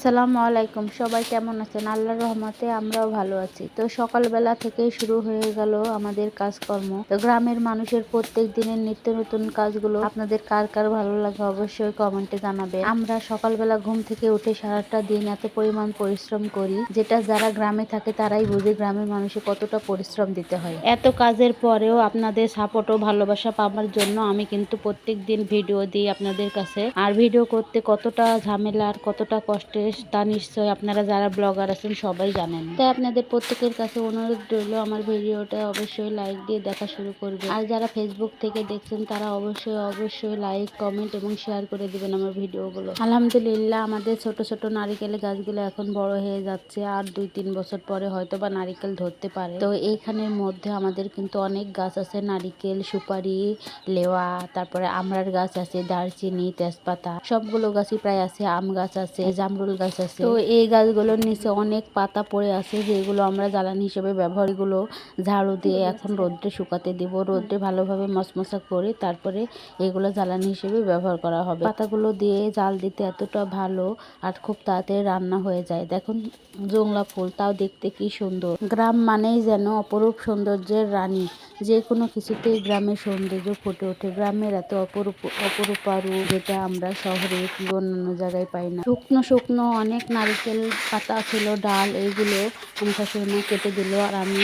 আসসালামু আলাইকুম। সবাই কেমন আছেন? আল্লাহর রহমতে আমরাও ভালো আছি। তো সকালবেলা থেকেই শুরু হয়ে গেল আমাদের কাজকর্ম। তো গ্রামের মানুষের প্রত্যেক দিনের নিত্য নতুন কাজগুলো আপনাদের কার কার ভালো লাগে অবশ্যই কমেন্টে জানাবেন। আমরা সকালবেলা ঘুম থেকে উঠে সারাটা দিন এত পরিমাণ পরিশ্রম করি, যেটা যারা গ্রামে থাকে তারাই বুঝে গ্রামের মানুষের কতটা পরিশ্রম দিতে হয়। এত কাজের পরেও আপনাদের সাপোর্ট ও ভালোবাসা পাওয়ার জন্য আমি কিন্তু প্রত্যেক দিন ভিডিও দিই আপনাদের কাছে। আর ভিডিও করতে কতটা ঝামেলা আর কতটা কষ্টের তা নিশ্চয়ই আপনারা যারা ব্লগার আছেন সবাই জানেন। তাই আপনাদের প্রত্যেকের কাছে অনুরোধ রইল আমার ভিডিওটা অবশ্যই লাইক দিয়ে দেখা শুরু করবে। আর যারা ফেসবুক থেকে দেখছেন তারা অবশ্যই লাইক, কমেন্ট এবং শেয়ার করে দিবেন আমার ভিডিওগুলো। আলহামদুলিল্লাহ আমাদের ছোট ছোট নারিকেলের গাছগুলো এখন বড় হয়ে যাচ্ছে। আর 2-3 বছর পরে হয়তো বা নারিকেল ধরতে পারে। তো এইখানের মধ্যে আমাদের কিন্তু অনেক গাছ আছে, নারিকেল, সুপারি, লেওয়া, তারপরে আমড়ার গাছ আছে, দারচিনি, তেজপাতা সবগুলো গাছই প্রায় আছে। আম গাছ আছে, জামরুল গাছ আছে। তো এই গাছগুলোর নিচে অনেক পাতা পড়ে আছে, যেগুলো আমরা জ্বালানি হিসেবে ব্যবহার, এগুলো ঝাড়ু দিয়ে এখন রোদ্রে শুকাতে দিব। রোদ্রে ভালোভাবে মশমশা করে তারপরে এগুলো জ্বালানি হিসেবে ব্যবহার করা হবে। পাতাগুলো দিয়ে জাল দিতে এতটা ভালো আর খুব তাড়াতাড়ি রান্না হয়ে যায়। দেখুন জংলা ফুল, তাও দেখতে কি সুন্দর। গ্রাম মানেই যেন অপরূপ সৌন্দর্যের রানী। যে কোনো কিছুতেই গ্রামের সৌন্দর্য ফুটে ওঠে। গ্রামের এত অপরূপারু যেটা আমরা শহরে কি অন্যান্য জায়গায় পাই না। শুকনো অনেক নারকেল পাতা ছিল, ডাল, এইগুলো আমার শাশুড়ি মা কেটে দিল আর আমি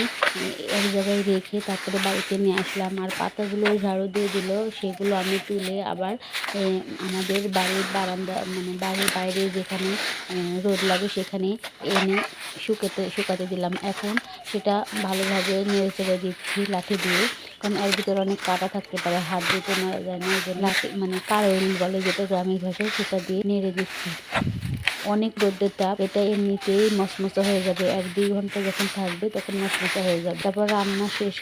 এক জায়গায় রেখে তারপরে বাড়িতে নিয়ে আসলাম। আর পাতাগুলো ঝাড়ু দিয়ে দিল, সেগুলো আমি তুলে আবার আমাদের বাড়ির বারান্দা মানে বাড়ির বাইরে যেখানে রোদ লাগে সেখানে এনে শুকাতে দিলাম। এখন সেটা ভালোভাবে নেড়ে চেড়ে দিচ্ছি লাঠি দিয়ে, কারণ এর ভিতরে অনেক কাঁটা থাকতে পারে, হাত দিতে নেওয়া যায় না। এই যে লাঠি মানে কারোল বলে যেটা গ্রামের ভাষায়, সেটা দিয়ে নেড়ে দিচ্ছি। অনেক রোদ্রের তাপ, এটা এমনিতেই মচমচা হয়ে যাবে। 1-2 ঘন্টা যখন থাকবে তখন মচমচা হয়ে যাবে। তারপর রান্না শেষ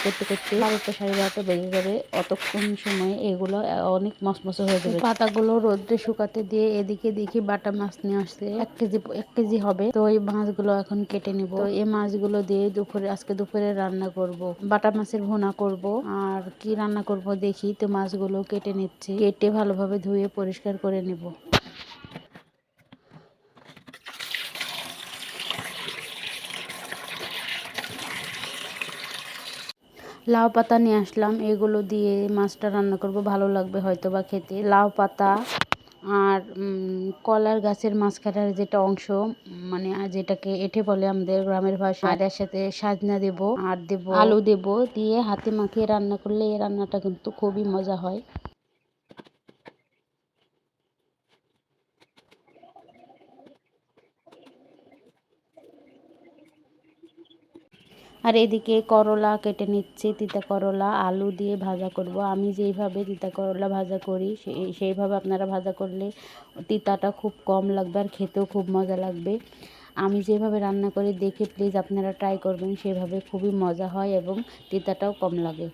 করতে করতে 12টা 12:30 বেজে যাবে। অতক্ষণ সময়ে এগুলো অনেক মচমচা হয়ে যাবে। পাতাগুলো রোদ্রে শুকাতে দিয়ে এদিকে দেখি বাটা মাছ নিয়ে আসছে, 1 কেজি হবে। তো এই মাছগুলো এখন কেটে নিব। তো এই মাছগুলো দিয়ে আজকে দুপুরে রান্না করব। বাটা মাছের ভুনা করব। আর কি রান্না করব দেখি। তো মাছগুলো কেটে নিচ্ছি, কেটে ভালোভাবে ধুয়ে পরিষ্কার করে নিব। লাউ পাতা নিয়ে আসলাম, এগুলো দিয়ে মাছটা রান্না করব, ভালো লাগবে হয়তো বা খেতে। লাউ পাতা আর কলার গাছের মাঝখানের যেটা অংশ, মানে যেটাকে এঁঠে বলে আমাদের গ্রামের ভাষায়, আর এর সাথে সাজনা দেব আর আলু দেব, দিয়ে হাতে মাখিয়ে রান্না করলে এই রান্নাটা কিন্তু খুবই মজা হয়। আর এদিকে করলা কেটে নিচ্ছি, তিতা করলা আলু দিয়ে ভাজা করব। আমি যেইভাবে তিতা করলা ভাজা করি সেইভাবে আপনারা ভাজা করলে তিতাটা খুব কম লাগবে আর খেতেও খুব মজা লাগবে। আমি যেভাবে রান্না করি দেখে প্লিজ আপনারা ট্রাই করবেন, সেভাবে খুবই মজা হয় এবং তিতাটাও কম লাগে।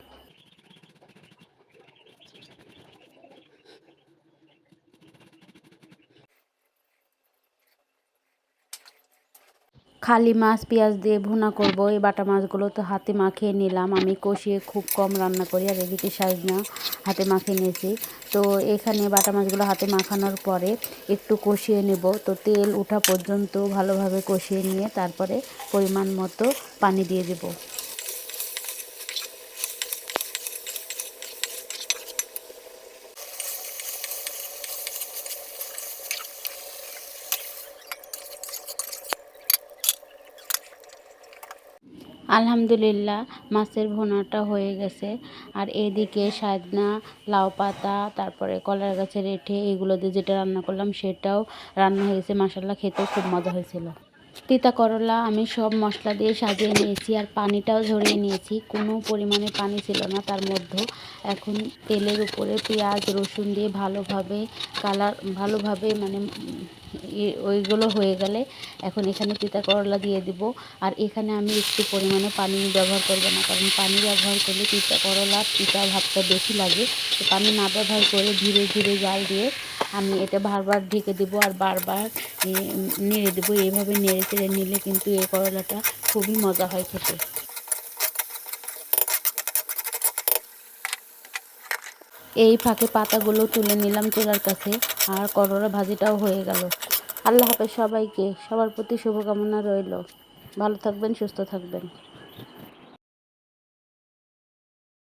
খালি মাছ পেঁয়াজ দিয়ে ভুনা করব। এই বাটা মাছগুলো তো হাতে মাখিয়ে নিলাম, আমি কষিয়ে খুব কম রান্না করি। আর এদিকে সাজনা হাতে মাখিয়ে নিয়েছি। তো এখানে বাটা মাছগুলো হাতে মাখানোর পরে একটু কষিয়ে নেব। তো তেল ওঠা পর্যন্ত ভালোভাবে কষিয়ে নিয়ে তারপরে পরিমাণ মতো পানি দিয়ে দেব। আলহামদুলিল্লাহ মাছের ভুনাটা হয়ে গেছে। আর এদিকে সাজনা, লাউ পাতা, তারপরে কলার গাছের এঁঠে, এগুলো দিয়ে যেটা রান্না করলাম সেটাও রান্না হয়ে গেছে। মাশাআল্লাহ, খেতেও খুব মজা হয়েছিল। তিতা করলা আমি সব মশলা দিয়ে সাজিয়ে নিয়েছি আর পানিটাও ঝরিয়ে নিয়েছি, কোনো পরিমাণে পানি ছিল না তার মধ্যে। এখন তেলের উপরে পেঁয়াজ রসুন দিয়ে ভালোভাবে মানে ওইগুলো হয়ে গেলে এখন এখানে তিতা করলা দিয়ে দিব। আর এখানে আমি একটু পরিমাণে পানি ব্যবহার করব না, কারণ পানি ব্যবহার করলে তিতা করলার তিতা ভাবটা বেশি লাগে। তো পানি না ব্যবহার করে ধীরে ধীরে জাল দিয়ে আমি এটা বারবার ঢেকে দেবো আর বারবার নেড়ে দেবো। এইভাবে নেড়ে চেড়ে নিলে কিন্তু এই করলাটা খুবই মজা হয় খেতে। এই ফাঁকে পাতাগুলো তুলে নিলাম চুলার কাছে আর করলা ভাজিটাও হয়ে গেল। আল্লাহ হাফেজ সবাইকে, সবার প্রতি শুভকামনা রইল। ভালো থাকবেন, সুস্থ থাকবেন।